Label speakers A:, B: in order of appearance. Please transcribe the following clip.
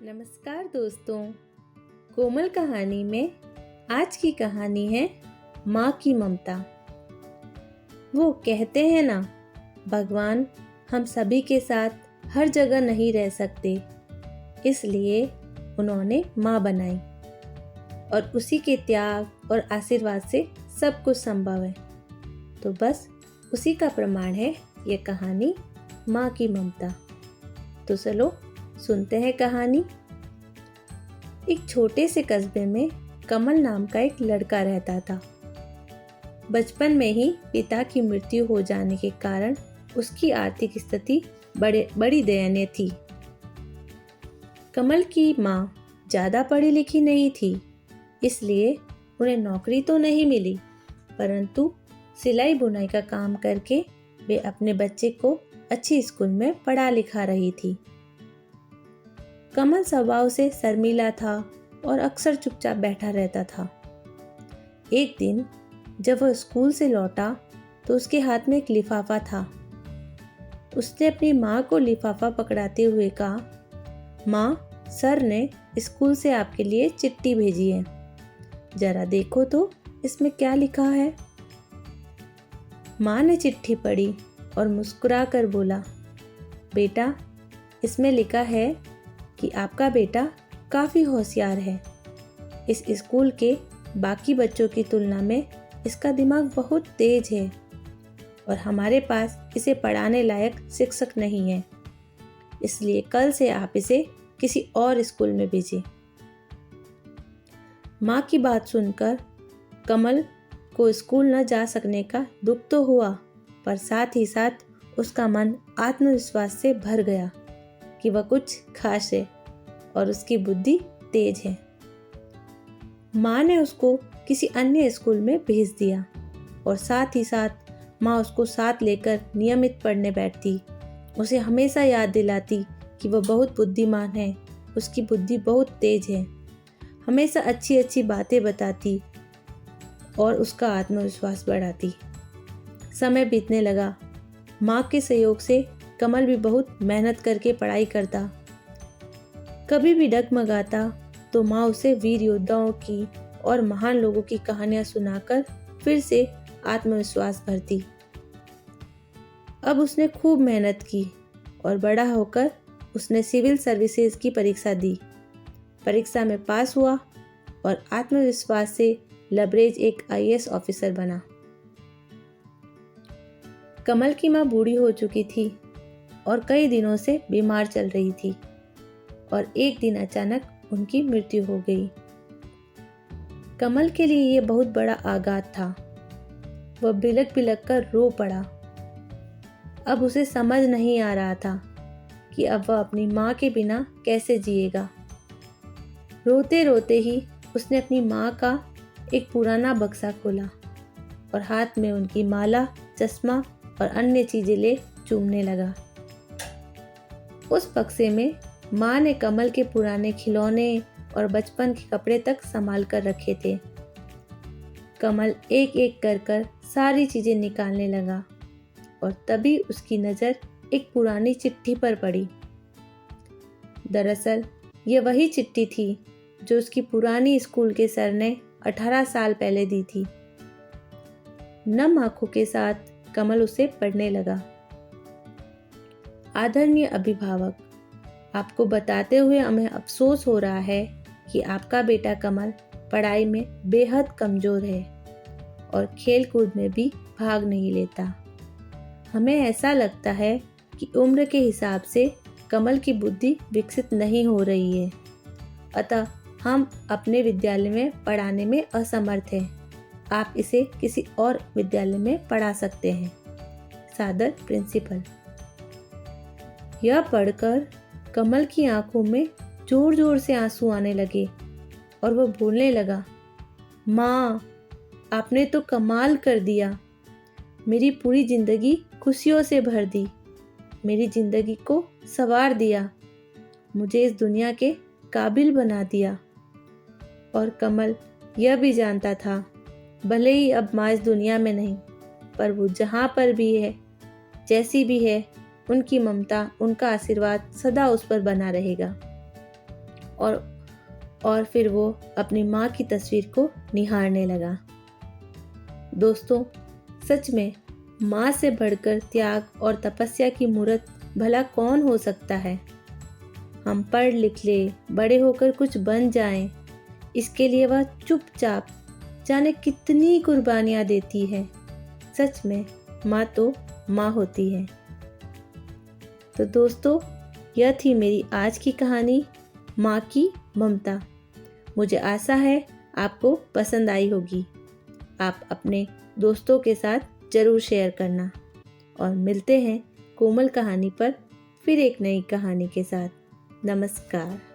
A: नमस्कार दोस्तों, कोमल कहानी में आज की कहानी है माँ की ममता। वो कहते हैं ना, भगवान हम सभी के साथ हर जगह नहीं रह सकते, इसलिए उन्होंने माँ बनाई और उसी के त्याग और आशीर्वाद से सब कुछ संभव है। तो बस उसी का प्रमाण है ये कहानी माँ की ममता। तो चलो सुनते हैं कहानी। एक छोटे से कस्बे में कमल नाम का एक लड़का रहता था। बचपन में ही पिता की मृत्यु हो जाने के कारण उसकी आर्थिक स्थिति बड़ी दयनीय थी। कमल की माँ ज़्यादा पढ़ी लिखी नहीं थी, इसलिए उन्हें नौकरी तो नहीं मिली, परंतु सिलाई बुनाई का काम करके वे अपने बच्चे को अच्छी स्कूल में पढ़ा लिखा रही थी। कमल स्वभाव से शर्मीला था और अक्सर चुपचाप बैठा रहता था। एक दिन जब वह स्कूल से लौटा तो उसके हाथ में एक लिफाफा था। उसने अपनी माँ को लिफाफा पकड़ाते हुए कहा, माँ, सर ने स्कूल से आपके लिए चिट्ठी भेजी है, जरा देखो तो इसमें क्या लिखा है। माँ ने चिट्ठी पढ़ी और मुस्कुरा कर बोला, बेटा, इसमें लिखा है कि आपका बेटा काफ़ी होशियार है। इस स्कूल के बाकी बच्चों की तुलना में इसका दिमाग बहुत तेज है और हमारे पास इसे पढ़ाने लायक शिक्षक नहीं है, इसलिए कल से आप इसे किसी और स्कूल में भेजें। माँ की बात सुनकर कमल को स्कूल न जा सकने का दुख तो हुआ, पर साथ ही साथ उसका मन आत्मविश्वास से भर गया कि वह कुछ खास है और उसकी बुद्धि तेज है। माँ ने उसको किसी अन्य स्कूल में भेज दिया और साथ ही साथ माँ उसको साथ लेकर नियमित पढ़ने बैठती, उसे हमेशा याद दिलाती कि वह बहुत बुद्धिमान है, उसकी बुद्धि बहुत तेज है, हमेशा अच्छी अच्छी बातें बताती और उसका आत्मविश्वास बढ़ाती। समय बीतने लगा। माँ के सहयोग से कमल भी बहुत मेहनत करके पढ़ाई करता। कभी भी डगमगाता तो माँ उसे वीर योद्धाओं की और महान लोगों की कहानियां सुनाकर फिर से आत्मविश्वास भरती। अब उसने खूब मेहनत की और बड़ा होकर उसने सिविल सर्विसेज की परीक्षा दी। परीक्षा में पास हुआ और आत्मविश्वास से लबरेज एक आईएएस ऑफिसर बना। कमल की माँ बूढ़ी हो चुकी थी और कई दिनों से बीमार चल रही थी और एक दिन अचानक उनकी मृत्यु हो गई। कमल के लिए यह बहुत बड़ा आघात था। वह बिलक बिलक कर रो पड़ा। अब उसे समझ नहीं आ रहा था कि अब वह अपनी माँ के बिना कैसे जिएगा। रोते रोते ही उसने अपनी माँ का एक पुराना बक्सा खोला और हाथ में उनकी माला, चश्मा और अन्य चीजें ले चूमने लगा। उस बक्से में माँ ने कमल के पुराने खिलौने और बचपन के कपड़े तक संभाल कर रखे थे। कमल एक एक कर सारी चीजें निकालने लगा और तभी उसकी नज़र एक पुरानी चिट्ठी पर पड़ी। दरअसल ये वही चिट्ठी थी जो उसकी पुरानी स्कूल के सर ने 18 साल पहले दी थी। नम आंखों के साथ कमल उसे पढ़ने लगा। आदरणीय अभिभावक, आपको बताते हुए हमें अफसोस हो रहा है कि आपका बेटा कमल पढ़ाई में बेहद कमज़ोर है और खेल कूद में भी भाग नहीं लेता। हमें ऐसा लगता है कि उम्र के हिसाब से कमल की बुद्धि विकसित नहीं हो रही है, अतः हम अपने विद्यालय में पढ़ाने में असमर्थ हैं। आप इसे किसी और विद्यालय में पढ़ा सकते हैं। सादर, प्रिंसिपल। यह पढ़कर कमल की आंखों में जोर जोर से आंसू आने लगे और वह बोलने लगा, माँ, आपने तो कमाल कर दिया। मेरी पूरी जिंदगी खुशियों से भर दी, मेरी जिंदगी को संवार दिया, मुझे इस दुनिया के काबिल बना दिया। और कमल यह भी जानता था, भले ही अब माँ इस दुनिया में नहीं, पर वो जहाँ पर भी है, जैसी भी है, उनकी ममता, उनका आशीर्वाद सदा उस पर बना रहेगा। और फिर वो अपनी माँ की तस्वीर को निहारने लगा। दोस्तों, सच में माँ से बढ़कर त्याग और तपस्या की मूर्त भला कौन हो सकता है। हम पढ़ लिख ले, बड़े होकर कुछ बन जाएं, इसके लिए वह चुपचाप जाने कितनी कुर्बानियाँ देती है। सच में माँ तो माँ होती है। तो दोस्तों, यह थी मेरी आज की कहानी, माँ की ममता। मुझे आशा है आपको पसंद आई होगी। आप अपने दोस्तों के साथ ज़रूर शेयर करना और मिलते हैं कोमल कहानी पर फिर एक नई कहानी के साथ। नमस्कार।